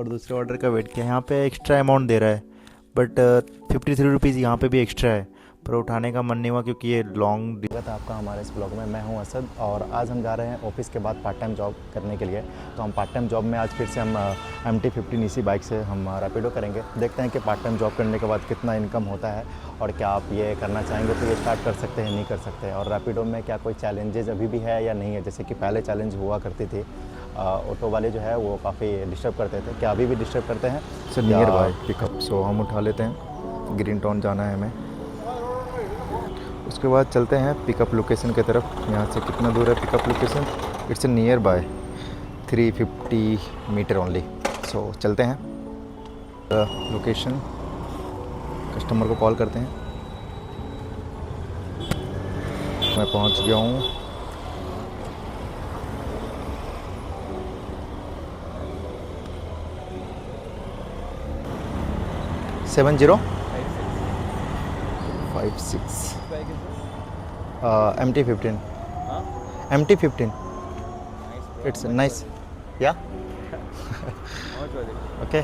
और दूसरे ऑर्डर का वेट किया। यहाँ पे एक्स्ट्रा अमाउंट दे रहा है, बट 53 रुपीज़ यहाँ पे भी एक्स्ट्रा है, पर उठाने का मन नहीं हुआ क्योंकि ये लॉन्ग। स्वागत है आपका हमारे इस ब्लॉग में। मैं हूं असद और आज हम जा रहे हैं ऑफिस के बाद पार्ट टाइम जॉब करने के लिए। तो हम पार्ट टाइम जॉब में आज फिर से हम MT-15 इसी बाइक से हम रैपिडो करेंगे। देखते हैं कि पार्ट टाइम जॉब करने के बाद कितना इनकम होता है और क्या आप ये करना चाहेंगे तो ये स्टार्ट कर सकते हैं, नहीं कर सकते। और रैपिडो में क्या कोई चैलेंजेस अभी भी है या नहीं है, जैसे कि पहले चैलेंज हुआ करती थी। ऑटो वाले जो है वो काफ़ी डिस्टर्ब करते थे, क्या अभी भी डिस्टर्ब करते हैं? सर नियर बाय पिकअप, सो हम उठा लेते हैं। ग्रीन टाउन जाना है हमें, उसके बाद चलते हैं पिकअप लोकेशन की तरफ। यहाँ से कितना दूर है pickup location? It's nearby 350 metre only. So चलते हैं लोकेशन, कस्टमर को कॉल करते हैं। मैं पहुँच गया हूँ। MT-15 MT-15 इट्स नाइस या ओके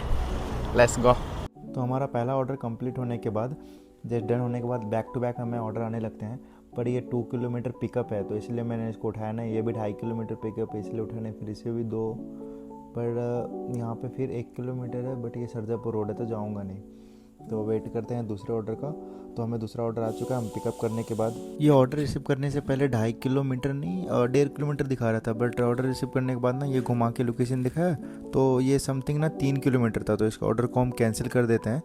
लेट्स गो। तो हमारा पहला ऑर्डर कंप्लीट होने के बाद, जस्ट डन होने के बाद बैक टू बैक हमें ऑर्डर आने लगते हैं। पर ये 2 किलोमीटर पिकअप है तो इसलिए मैंने इसको उठाया ना। ये भी 2.5 किलोमीटर पिकअप है इसलिए उठाने, फिर इसे भी 2। पर यहाँ पे फिर 1 किलोमीटर है, बट ये सरजापुर रोड है तो जाऊँगा नहीं। तो वेट करते हैं दूसरे ऑर्डर का। तो हमें दूसरा ऑर्डर आ चुका है। हम पिकअप करने के बाद, ये ऑर्डर रिसीव करने से पहले 2.5 किलोमीटर नहीं 1.5 किलोमीटर दिखा रहा था, बट ऑर्डर रिसीव करने के बाद ना ये घुमा के लोकेशन दिखाया तो ये समथिंग ना 3 किलोमीटर था। तो इसका ऑर्डर को हम कैंसिल कर देते हैं।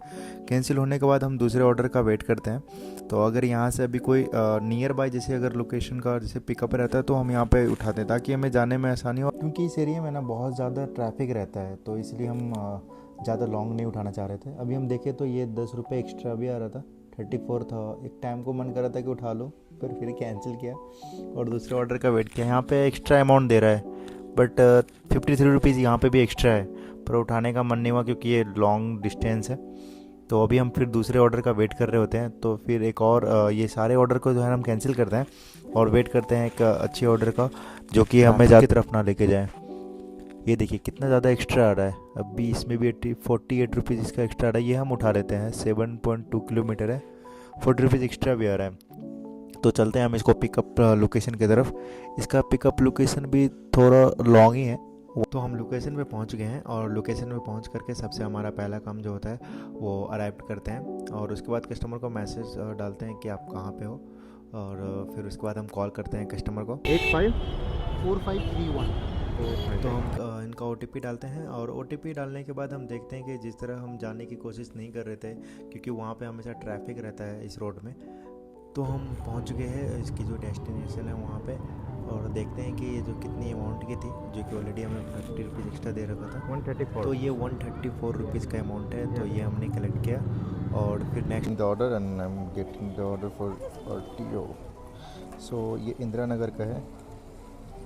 कैंसिल होने के बाद हम दूसरे ऑर्डर का वेट करते हैं। तो अगर यहाँ से अभी कोई नियर बाय जैसे अगर लोकेशन का जैसे पिकअप रहता है तो हम यहाँ पे उठाते हैं ताकि हमें जाने में आसानी हो, क्योंकि इस एरिया में ना बहुत ज़्यादा ट्रैफिक रहता है तो इसलिए हम ज़्यादा लॉन्ग नहीं उठाना चाह रहे थे। अभी हम देखें तो ये 10 रुपये एक्स्ट्रा भी आ रहा था, 34 था। एक टाइम को मन कर रहा था कि उठा लो, पर फिर कैंसिल किया और दूसरे ऑर्डर का वेट किया। यहाँ पे एक्स्ट्रा अमाउंट दे रहा है, बट 53 रुपीज़ यहाँ पे भी एक्स्ट्रा है, पर उठाने का मन नहीं हुआ क्योंकि ये लॉन्ग डिस्टेंस है। तो अभी हम फिर दूसरे ऑर्डर का वेट कर रहे होते हैं। तो फिर एक और ये सारे ऑर्डर को जो है हम कैंसिल करते हैं और वेट करते हैं एक अच्छे ऑर्डर का जो कि हमें ज़्यादा की तरफ ना लेके जाए। ये देखिए कितना ज़्यादा एक्स्ट्रा आ रहा है। अभी इसमें भी 48 रुपीज़ इसका एक्स्ट्रा आ रहा है, ये हम उठा लेते हैं। 7.2 किलोमीटर है, 40 रुपीज़ एक्स्ट्रा भी आ रहा है। तो चलते हैं हम इसको पिकअप लोकेशन की तरफ। इसका पिकअप लोकेशन भी थोड़ा लॉन्ग ही है। तो हम लोकेशन पे पहुंच गए हैं और लोकेशन पे पहुंच करके सबसे हमारा पहला काम जो होता है वो अराइव करते हैं और उसके बाद कस्टमर को मैसेज डालते हैं कि आप कहाँ पे हो। और फिर उसके बाद हम कॉल करते हैं कस्टमर को 854531। तो हम इनका OTP डालते हैं और OTP डालने के बाद हम देखते हैं कि जिस तरह हम जाने की कोशिश नहीं कर रहे थे क्योंकि वहाँ पे हमेशा ट्रैफिक रहता है इस रोड में। तो हम पहुँच गए हैं इसकी जो डेस्टिनेशन है वहाँ पे और देखते हैं कि ये जो कितनी अमाउंट की थी, जो कि ऑलरेडी हमें 50 रुपीज़ एक्स्ट्रा दे रखा था, 134। तो ये 134 रुपीज़ का अमाउंट है। तो ये हमने कलेक्ट किया और फिर next the order and I am getting the order for RTO। सो ये इंदिरा नगर का है,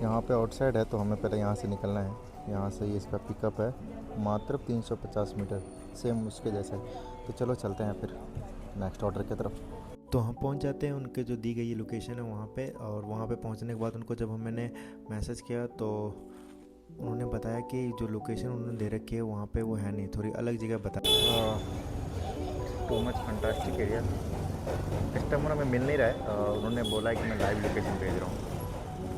यहाँ पे आउटसाइड है तो हमें पहले यहाँ से निकलना है। यहाँ से ये इसका पिकअप है मात्र 350 मीटर, सेम उसके जैसा है। तो चलो चलते हैं फिर नेक्स्ट ऑर्डर की तरफ। तो हम पहुँच जाते हैं उनके जो दी गई लोकेशन है वहाँ पे। और वहाँ पे पहुँचने के बाद उनको जब मैंने मैसेज किया तो उन्होंने बताया कि जो लोकेशन उन्होंने दे रखी है वहाँ पे वो है नहीं, थोड़ी अलग जगह बता। Too much fantastic area. Customer हमें मिल नहीं रहा है, उन्होंने बोला है कि मैं लाइव लोकेशन भेज रहा हूँ।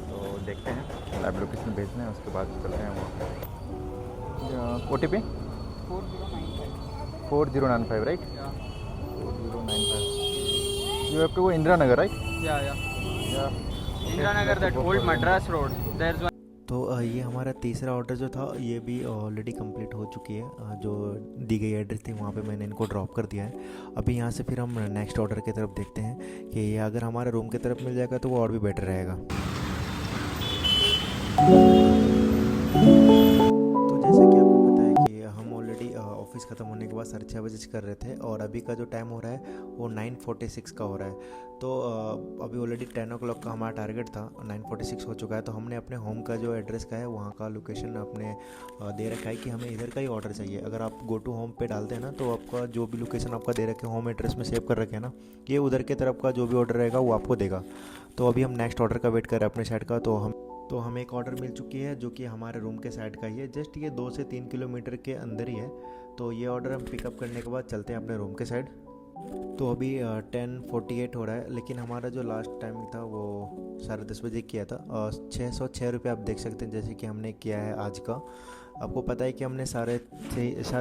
तो देखते हैं, लाइव लोकेशन भेजना है उसके बाद चलते हैं वहाँ पे। OTP 4095 right? 4095। You have to go Indira Nagar, right? Yeah. Yeah. Indira Nagar, that old Madras road. There's one. तो ये हमारा तीसरा ऑर्डर जो था ये भी ऑलरेडी कंप्लीट हो चुकी है। जो दी गई एड्रेस थी वहाँ पे मैंने इनको ड्रॉप कर दिया है। अभी यहाँ से फिर हम नेक्स्ट ऑर्डर की तरफ देखते हैं कि ये अगर हमारे रूम की तरफ मिल जाएगा तो वो और भी बेटर रहेगा। तो जैसा कि आपको पता है कि हम ऑलरेडी ऑफिस ख़त्म होने के बाद 6:30 बजे कर रहे थे और अभी का जो टाइम हो रहा है वो 9:46 का हो रहा है। तो अभी ऑलरेडी 10 o'clock का हमारा टारगेट था, 9:46 हो चुका है। तो हमने अपने होम का जो एड्रेस का है वहाँ का लोकेशन अपने दे रखा है कि हमें इधर का ही ऑर्डर चाहिए। अगर आप गो टू होम पे डालते हैं ना तो आपका जो भी लोकेशन आपका दे रखे होम एड्रेस में सेव कर रखे हैं ना, ये उधर के तरफ का जो भी ऑर्डर रहेगा वो आपको देगा। तो अभी हम नेक्स्ट ऑर्डर का वेट कर रहे हैं अपने साइड का। तो हम तो हमें एक ऑर्डर मिल चुकी है जो कि हमारे रूम के साइड का ही है, जस्ट ये 2 से 3 किलोमीटर के अंदर ही है। तो ये ऑर्डर हम पिकअप करने के बाद चलते हैं अपने रूम के साइड। तो अभी 10:48 हो रहा है, लेकिन हमारा जो लास्ट टाइम था वो 10:30 बजे किया था। 606 रुपये आप देख सकते हैं जैसे कि हमने किया है आज का। आपको पता है कि हमने साढ़े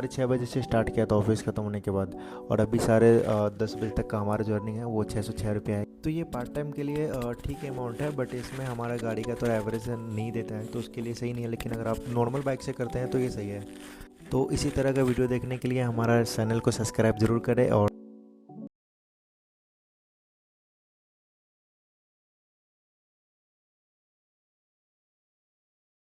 6 बजे से स्टार्ट किया था ऑफिस ख़त्म होने के बाद, और अभी 10:30 बजे तक का हमारा जो अर्निंग है वो 606 रुपये है। तो ये पार्ट टाइम के लिए ठीक अमाउंट है, बट इसमें हमारा गाड़ी का तो एवरेज नहीं देता है, तो उसके लिए सही नहीं है। लेकिन अगर आप नॉर्मल बाइक से करते हैं तो ये सही है। तो इसी तरह का वीडियो देखने के लिए हमारा चैनल को सब्सक्राइब ज़रूर करें और